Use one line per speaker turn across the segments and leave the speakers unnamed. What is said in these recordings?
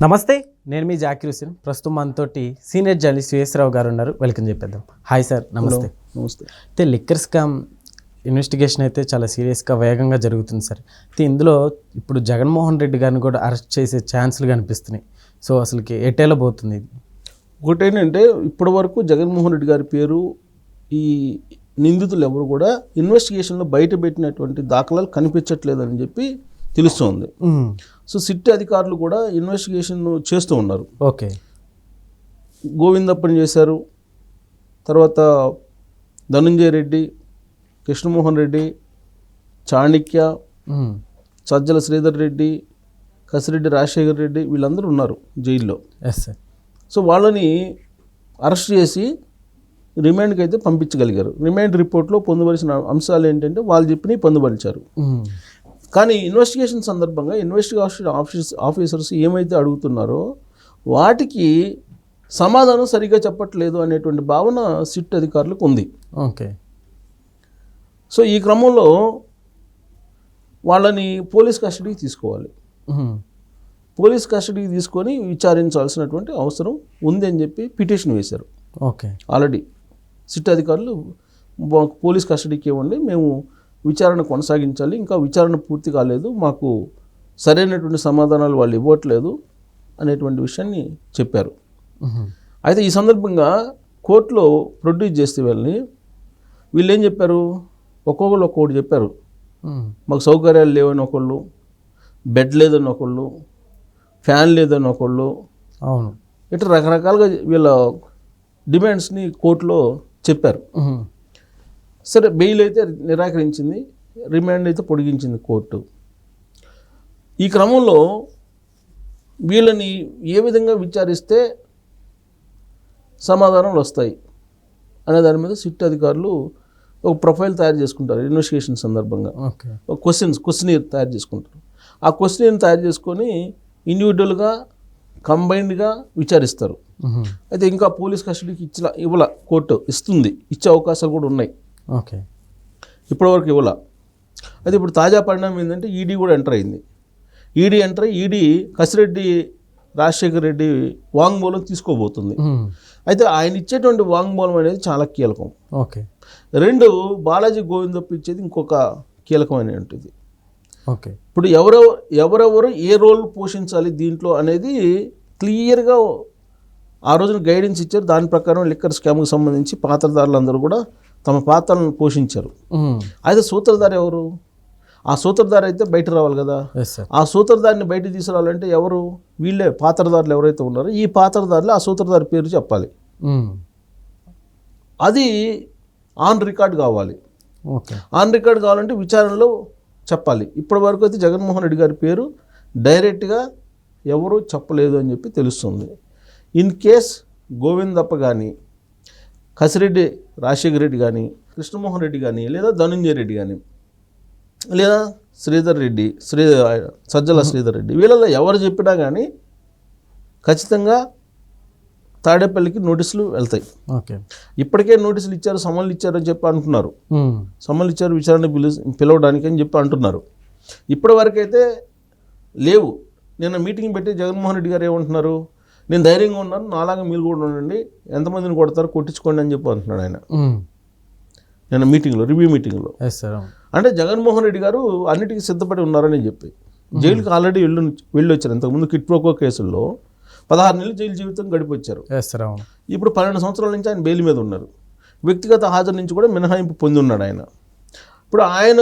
నమస్తే, నేను మీ జాకిర్ హుసేన్. ప్రస్తుతం మనతోటి సీనియర్ జర్నలిస్ట్ శ్రీరావు గారు ఉన్నారు. వెల్కమ్ చెప్పేద్దాం. హాయ్ సార్, నమస్తే.
నమస్తే.
అయితే లిక్కర్ స్కామ్ ఇన్వెస్టిగేషన్ అయితే చాలా సీరియస్గా వేగంగా జరుగుతుంది సార్. అయితే ఇందులో ఇప్పుడు జగన్మోహన్ రెడ్డి గారిని కూడా అరెస్ట్ చేసే ఛాన్సులు కనిపిస్తున్నాయి. సో అసలుకి ఎటేలా పోతుంది ఇది?
ఒకటేంటంటే ఇప్పటి వరకు జగన్మోహన్ రెడ్డి గారి పేరు ఈ నిందితులు ఎవరు కూడా ఇన్వెస్టిగేషన్లో బయట పెట్టినటువంటి దాఖలాలు కనిపించట్లేదని చెప్పి తెలుస్తోంది. సో సిట్ అధికారులు కూడా ఇన్వెస్టిగేషన్ చేస్తూ ఉన్నారు.
ఓకే,
గోవిందప్పని చేశారు, తర్వాత ధనుంజయ రెడ్డి, కృష్ణమోహన్ రెడ్డి, చాణిక్య, సజ్జల శ్రీధర్ రెడ్డి, కసిరెడ్డి రాజశేఖర్ రెడ్డి, వీళ్ళందరూ ఉన్నారు జైల్లో.
Yes sir.
సో వాళ్ళని అరెస్ట్ చేసి రిమాండ్కి అయితే పంపించగలిగారు. రిమాండ్ రిపోర్ట్లో పొందుపరిచిన అంశాలు ఏంటంటే వాళ్ళు చెప్పినవి పొందుపరిచారు. కానీ ఇన్వెస్టిగేషన్ సందర్భంగా ఇన్వెస్టిగేషన్ ఆఫీసర్స్ ఏమైతే అడుగుతున్నారో వాటికి సమాధానం సరిగ్గా చెప్పట్లేదు అనేటువంటి భావన సిట్ అధికారులకు ఉంది.
ఓకే.
సో ఈ క్రమంలో వాళ్ళని పోలీస్ కస్టడీకి తీసుకోవాలి. పోలీస్ కస్టడీకి తీసుకొని విచారించాల్సినటువంటి అవసరం ఉంది అని చెప్పి పిటిషన్ వేశారు.
ఓకే.
ఆల్రెడీ సిట్ అధికారులు పోలీస్ కస్టడీకి ఇవ్వండి, మేము విచారణ కొనసాగించాలి, ఇంకా విచారణ పూర్తి కాలేదు, మాకు సరైనటువంటి సమాధానాలు వాళ్ళు ఇవ్వట్లేదు అనేటువంటి విషయాన్ని చెప్పారు. అయితే ఈ సందర్భంగా కోర్టులో ప్రొడ్యూస్ చేస్తే వీళ్ళు ఏం చెప్పారు, ఒక్కొక్కరు ఒక్కొక్కటి చెప్పారు. మాకు సౌకర్యాలు లేవని ఒకళ్ళు, బెడ్ లేదని ఒకళ్ళు, ఫ్యాన్ లేదని ఒకళ్ళు,
అవును,
ఇట్లా రకరకాలుగా వీళ్ళ డిమాండ్స్ని కోర్టులో చెప్పారు. సరే, బెయిల్ అయితే నిరాకరించింది, రిమాండ్ అయితే పొడిగించింది కోర్టు. ఈ క్రమంలో వీళ్ళని ఏ విధంగా విచారిస్తే సమాధానాలు వస్తాయి అనే దాని మీద సిట్ అధికారులు ఒక ప్రొఫైల్ తయారు చేసుకుంటారు. ఇన్వెస్టిగేషన్ సందర్భంగా ఒక క్వశ్చనీర్ తయారు చేసుకుంటారు. ఆ క్వశ్చనీర్ని తయారు చేసుకొని ఇండివిజువల్గా కంబైన్డ్గా విచారిస్తారు. అయితే ఇంకా పోలీస్ కస్టడీకి ఇవ్వాల, కోర్టు ఇస్తుంది, ఇచ్చే అవకాశాలు కూడా ఉన్నాయి.
ఓకే.
ఇప్పటివరకు ఇవ్వాల. అయితే ఇప్పుడు తాజా పరిణామం ఏంటంటే ఈడీ కూడా ఎంటర్ అయింది. ఈడీ కసిరెడ్డి రాజశేఖర్ రెడ్డి వాంగ్మూలం తీసుకోబోతుంది. అయితే ఆయన ఇచ్చేటువంటి వాంగ్మూలం అనేది చాలా కీలకం.
ఓకే.
రెండు, బాలాజీ గోవిందప్ప ఇచ్చేది ఇంకొక కీలకమైనటువంటిది.
ఓకే.
ఇప్పుడు ఎవరెవరు ఏ రోల్ పోషించాలి దీంట్లో అనేది క్లియర్గా ఆ రోజున గైడెన్స్ ఇచ్చారు. దాని ప్రకారం లిక్కర్ స్కామ్కి సంబంధించి పాత్రధారులందరూ కూడా తమ పాత్రలను పోషించారు. అయితే సూత్రధారి ఎవరు? ఆ సూత్రధారి అయితే బయట రావాలి కదా. ఆ సూత్రధారిని బయట తీసుకురావాలంటే ఎవరు? వీళ్ళే పాత్రధారులు ఎవరైతే ఉన్నారో ఈ పాత్రధారులు ఆ సూత్రధారి పేరు చెప్పాలి. అది ఆన్ రికార్డ్ కావాలి. ఆన్ రికార్డ్ కావాలంటే విచారణలో చెప్పాలి. ఇప్పటి వరకు అయితే జగన్మోహన్ రెడ్డి గారి పేరు డైరెక్ట్గా ఎవరు చెప్పలేదు అని చెప్పి తెలుస్తుంది. ఇన్ కేస్ గోవిందప్ప కానీ, కసిరెడ్డి రాజశేఖర్ రెడ్డి కానీ, కృష్ణమోహన్ రెడ్డి కానీ, లేదా ధనుంజయ రెడ్డి కానీ, లేదా శ్రీధర్ రెడ్డి, సజ్జల శ్రీధర్ రెడ్డి, వీళ్ళలో ఎవరు చెప్పినా కానీ ఖచ్చితంగా తాడేపల్లికి నోటీసులు వెళ్తాయి.
ఓకే.
ఇప్పటికే నోటీసులు ఇచ్చారు, సమన్లు ఇచ్చారని చెప్పి అంటున్నారు. సమన్లు ఇచ్చారు విచారణ పిలవడానికి అని చెప్పి అంటున్నారు. ఇప్పటి వరకు అయితే లేవు. నిన్న మీటింగ్ పెట్టి జగన్మోహన్ రెడ్డి గారు ఏమంటున్నారు, నేను ధైర్యంగా ఉన్నాను, నాలాగా మీరు కూడా ఉండండి, ఎంతమందిని కొడతారో కొట్టించుకోండి అని చెప్పి అంటున్నాడు ఆయన నిన్న మీటింగ్లో, రివ్యూ మీటింగ్లో. అంటే జగన్మోహన్ రెడ్డి గారు అన్నిటికీ సిద్ధపడి ఉన్నారని చెప్పి జైలుకి ఆల్రెడీ వెళ్ళి వచ్చారు. ఇంతకుముందు కిట్ ప్రోకో కేసుల్లో 16 నెలలు జైలు జీవితం గడిపొచ్చారు. ఇప్పుడు 12 సంవత్సరాల నుంచి ఆయన బెయిల్ మీద ఉన్నారు. వ్యక్తిగత హాజరు నుంచి కూడా మినహాయింపు పొంది ఉన్నాడు ఆయన. ఇప్పుడు ఆయన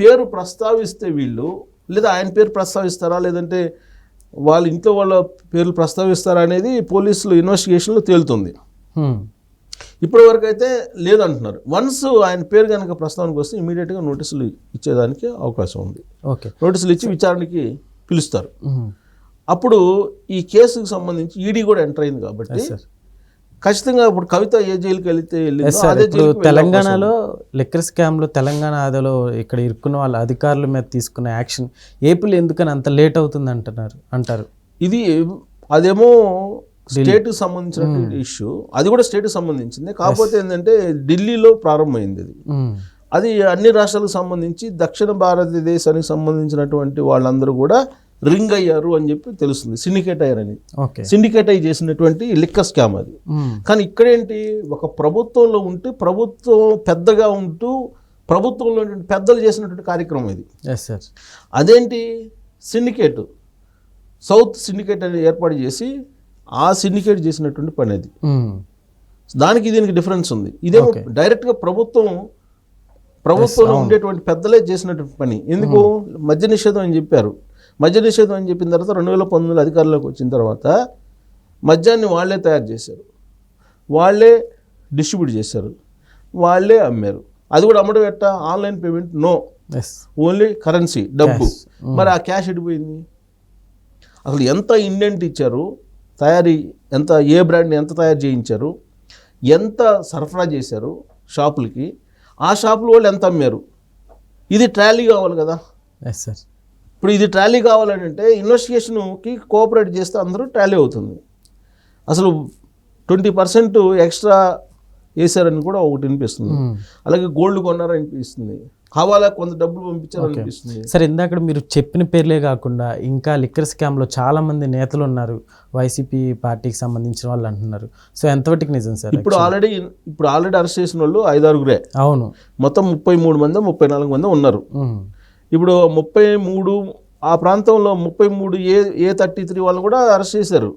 పేరు ప్రస్తావిస్తే వీళ్ళు, లేదా ఆయన పేరు ప్రస్తావిస్తారా, లేదంటే వాళ్ళ ఇంట్లో వాళ్ళ పేర్లు ప్రస్తావిస్తారా అనేది పోలీసులు ఇన్వెస్టిగేషన్లో తేలుతుంది. ఇప్పటి వరకు అయితే లేదంటున్నారు. వన్స్ ఆయన పేరు కనుక ప్రస్తావనకు వస్తే ఇమీడియట్గా నోటీసులు ఇచ్చేదానికి అవకాశం ఉంది. నోటీసులు ఇచ్చి విచారణకి పిలుస్తారు. అప్పుడు ఈ కేసుకు సంబంధించి ఈడీ కూడా ఎంటర్ అయింది కాబట్టి ఖచ్చితంగా ఇప్పుడు కవిత ఏ జైలుకి వెళ్తే
తెలంగాణలో లిక్కర్ స్కామ్లో తెలంగాణ ఆదాలో ఇక్కడ ఇరుక్కున్న వాళ్ళ అధికారుల మీద తీసుకున్న యాక్షన్ ఏపీలో ఎందుకని అంత లేట్ అవుతుంది అంటారు.
ఇది అదేమో స్టేట్కి సంబంధించిన ఇష్యూ, అది కూడా స్టేట్కి సంబంధించింది. కాకపోతే ఏంటంటే ఢిల్లీలో ప్రారంభమైంది అది అన్ని రాష్ట్రాలకు సంబంధించి దక్షిణ భారతదేశానికి సంబంధించినటువంటి వాళ్ళందరూ కూడా రింగ్ అయ్యారు అని చెప్పి తెలుస్తుంది, సిండికేట్ అయ్యారని.
ఓకే.
సిండికేట్ అయ్యి చేసినటువంటి లిక్కర్ స్కామ్ అది. కానీ ఇక్కడేంటి, ఒక ప్రభుత్వంలో ఉంటూ ప్రభుత్వం పెద్దగా ఉంటూ ప్రభుత్వంలో పెద్దలు చేసినటువంటి కార్యక్రమం ఇది.
Yes sir.
అదేంటి, సిండికేట్, సౌత్ సిండికేట్ అనేది ఏర్పాటు చేసి ఆ సిండికేట్ చేసినటువంటి పని అది. దానికి దీనికి డిఫరెన్స్ ఉంది. ఇదేమో డైరెక్ట్గా ప్రభుత్వంలో ఉండేటువంటి పెద్దలే చేసినటువంటి పని. ఎందుకు, మద్య నిషేధం అని చెప్పారు. మద్య నిషేధం అని చెప్పిన తర్వాత 2019 అధికారంలోకి వచ్చిన తర్వాత మద్యాన్ని వాళ్ళే తయారు చేశారు, వాళ్ళే డిస్ట్రిబ్యూట్ చేశారు, వాళ్ళే అమ్మారు. అది కూడా అమ్మడం ఎట్టా, online payment no, only currency, డబ్బు. మరి ఆ క్యాష్ ఎడిపోయింది. అసలు ఎంత ఇండెంట్ ఇచ్చారు, తయారీ ఎంత, ఏ బ్రాండ్ని ఎంత తయారు చేయించారు, ఎంత సరఫరా చేశారు షాపులకి, ఆ షాపుల వాళ్ళు ఎంత అమ్మారు, ఇది ట్రాలీ కావాలి కదా.
Yes sir.
ఇప్పుడు ఇది ట్రాలీ కావాలంటే ఇన్వెస్టిగేషన్కి కోఆపరేట్ చేస్తే అందరూ ట్రాలీ అవుతుంది. అసలు 20% ఎక్స్ట్రా వేశారని కూడా ఒకటి అనిపిస్తుంది. అలాగే గోల్డ్ కొన్నారనిపిస్తుంది, హవాలా కొంత డబ్బులు పంపించారనిపిస్తుంది.
సరే, ఇందాక మీరు చెప్పిన పేర్లే కాకుండా ఇంకా లిక్కర్ స్కామ్లో చాలా మంది నేతలు ఉన్నారు, వైసీపీ పార్టీకి సంబంధించిన వాళ్ళు అంటున్నారు. సో ఎంతవరకు నిజం సార్?
ఇప్పుడు ఆల్రెడీ అరెస్ట్ చేసిన వాళ్ళు 5-6.
అవును.
మొత్తం 33 మంది 34 మంది ఉన్నారు. ఇప్పుడు 33 ఆ ప్రాంతంలో 33 A33 వాళ్ళు కూడా అరెస్ట్ చేశారు.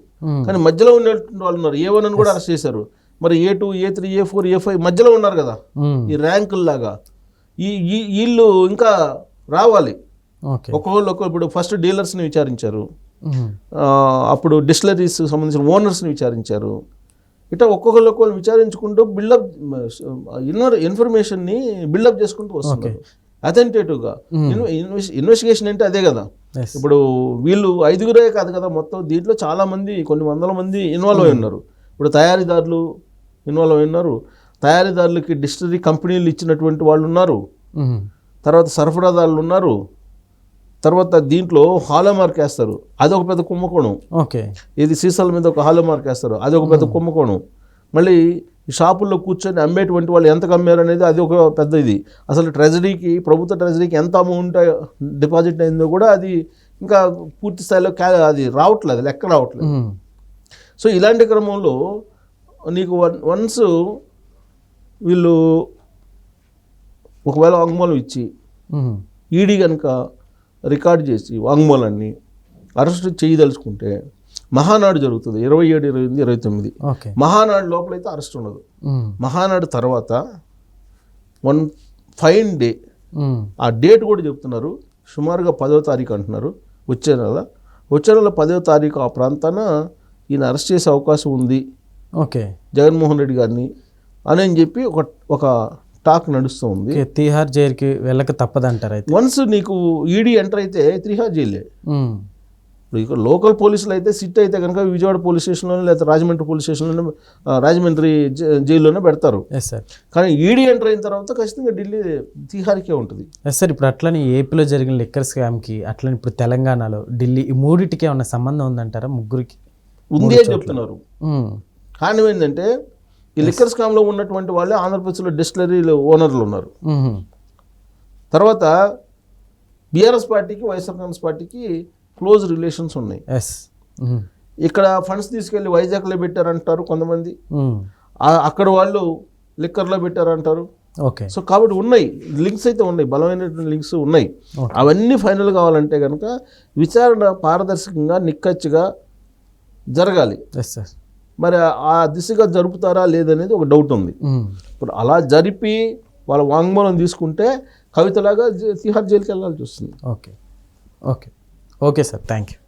కానీ మధ్యలో ఉన్నటువంటి వాళ్ళు ఉన్నారు, A1 అని కూడా అరెస్ట్ చేశారు. మరి A2, A3, A4, A5 మధ్యలో ఉన్నారు కదా, ఈ ర్యాంకుల్లాగా. వీళ్ళు ఇంకా రావాలి. ఒక్కొక్కళ్ళు ఇప్పుడు ఫస్ట్ డీలర్స్ని విచారించారు, అప్పుడు డిస్టిలరీస్ సంబంధించిన ఓనర్స్ని విచారించారు. ఇట్లా ఒక్కొక్కళ్ళు విచారించుకుంటూ బిల్డప్ ఇన్ఫర్మేషన్ని బిల్డప్ చేసుకుంటూ వస్తున్నారు అథెంటేటివ్గా. ఇన్వెస్టిగేషన్ అంటే అదే కదా. ఇప్పుడు వీళ్ళు 5 కాదు కదా, మొత్తం దీంట్లో చాలా మంది, కొన్ని వందల మంది ఇన్వాల్వ్ అయి ఉన్నారు. ఇప్పుడు తయారీదారులు ఇన్వాల్వ్ అయి ఉన్నారు, తయారీదారులకి డిస్టిలరీ కంపెనీలు ఇచ్చినటువంటి వాళ్ళు ఉన్నారు, తర్వాత సరఫరాదారులు ఉన్నారు, తర్వాత దీంట్లో హాలో మార్క్ వేస్తారు, అదొక పెద్ద కుంభకోణం. ఇది సీసాల మీద ఒక హాలో మార్క్ వేస్తారు, అదొక పెద్ద కుంభకోణం. మళ్ళీ షాపుల్లో కూర్చొని అమ్మేటువంటి వాళ్ళు ఎంతకు అమ్మారు అనేది అది ఒక పెద్ద ఇది. అసలు ట్రెజరీకి, ప్రభుత్వ ట్రెజరీకి ఎంత అమౌంట్ డిపాజిట్ అయిందో కూడా అది ఇంకా పూర్తి స్థాయిలో అది రావట్లేదు, లెక్క రావట్లేదు. సో ఇలాంటి క్రమంలో నీకు వన్స్ వీళ్ళు ఒకవేళ వాంగ్మూలం ఇచ్చి ఈడీ కనుక రికార్డ్ చేసి వాంగ్మూలాన్ని అరెస్ట్ చేయదలుచుకుంటే మహానాడు జరుగుతుంది 27, 28, 29. మహానాడు లోపలైతే అరెస్ట్ ఉండదు. మహానాడు తర్వాత 1 ఫైన్ డే, ఆ డేట్ కూడా చెప్తున్నారు, సుమారుగా 10వ తారీఖు అంటున్నారు, వచ్చే నెల 10వ తారీఖు ఆ ప్రాంతాన ఈయన అరెస్ట్ చేసే అవకాశం ఉంది జగన్మోహన్ రెడ్డి గారిని అని చెప్పి ఒక టాక్ నడుస్తూ ఉంది.
తిహార్ జైలుకి వెళ్ళక తప్పదంటారు.
వన్స్ నీకు ఈడీ ఎంటర్ అయితే తిహార్ జైలే. ఇప్పుడు లోకల్ పోలీసులు అయితే సిట్ అయితే కనుక విజయవాడ పోలీస్ స్టేషన్లోనే లేదా రాజమండ్రి పోలీస్ స్టేషన్లోనే, రాజమండ్రి జైల్లోనే పెడతారు. కానీ ఈడీ ఎంటర్ అయిన తర్వాత ఖచ్చితంగా ఢిల్లీ తిహార్కే ఉంటుంది.
సార్, ఇప్పుడు అట్లని ఏపీలో జరిగిన లిక్కర్ స్కామ్కి, అట్లని ఇప్పుడు తెలంగాణలో, ఢిల్లీ, ఈ మూడింటికి ఏమన్నా సంబంధం ఉందంటారా? ముగ్గురికి
ఉంది అని చెప్తున్నారు. కారణం ఏంటంటే ఈ లిక్కర్ స్కామ్లో ఉన్నటువంటి వాళ్ళే ఆంధ్రప్రదేశ్లో డిస్టిలరీలు ఓనర్లు ఉన్నారు. తర్వాత బీఆర్ఎస్ పార్టీకి, వైఎస్ఆర్ కాంగ్రెస్ పార్టీకి క్లోజ్ రిలేషన్స్ ఉన్నాయి. ఇక్కడ ఫండ్స్ తీసుకెళ్లి వైజాగ్లో పెట్టారంటారు కొంతమంది, అక్కడ వాళ్ళు లిక్కర్లో పెట్టారంటారు. సో కాబట్టి ఉన్నాయి లింక్స్, అయితే ఉన్నాయి, బలమైనటువంటి లింక్స్ ఉన్నాయి. అవన్నీ ఫైనల్ కావాలంటే కనుక విచారణ పారదర్శకంగా, నిక్కచ్చిగా జరగాలి. మరి ఆ దిశగా జరుపుతారా లేదనేది ఒక డౌట్ ఉంది. ఇప్పుడు అలా జరిపి వాళ్ళ వాంగ్మూలం తీసుకుంటే కవితలాగా తిహార్ జైలుకి వెళ్ళాల్సి వస్తుంది.
Okay sir, thank you.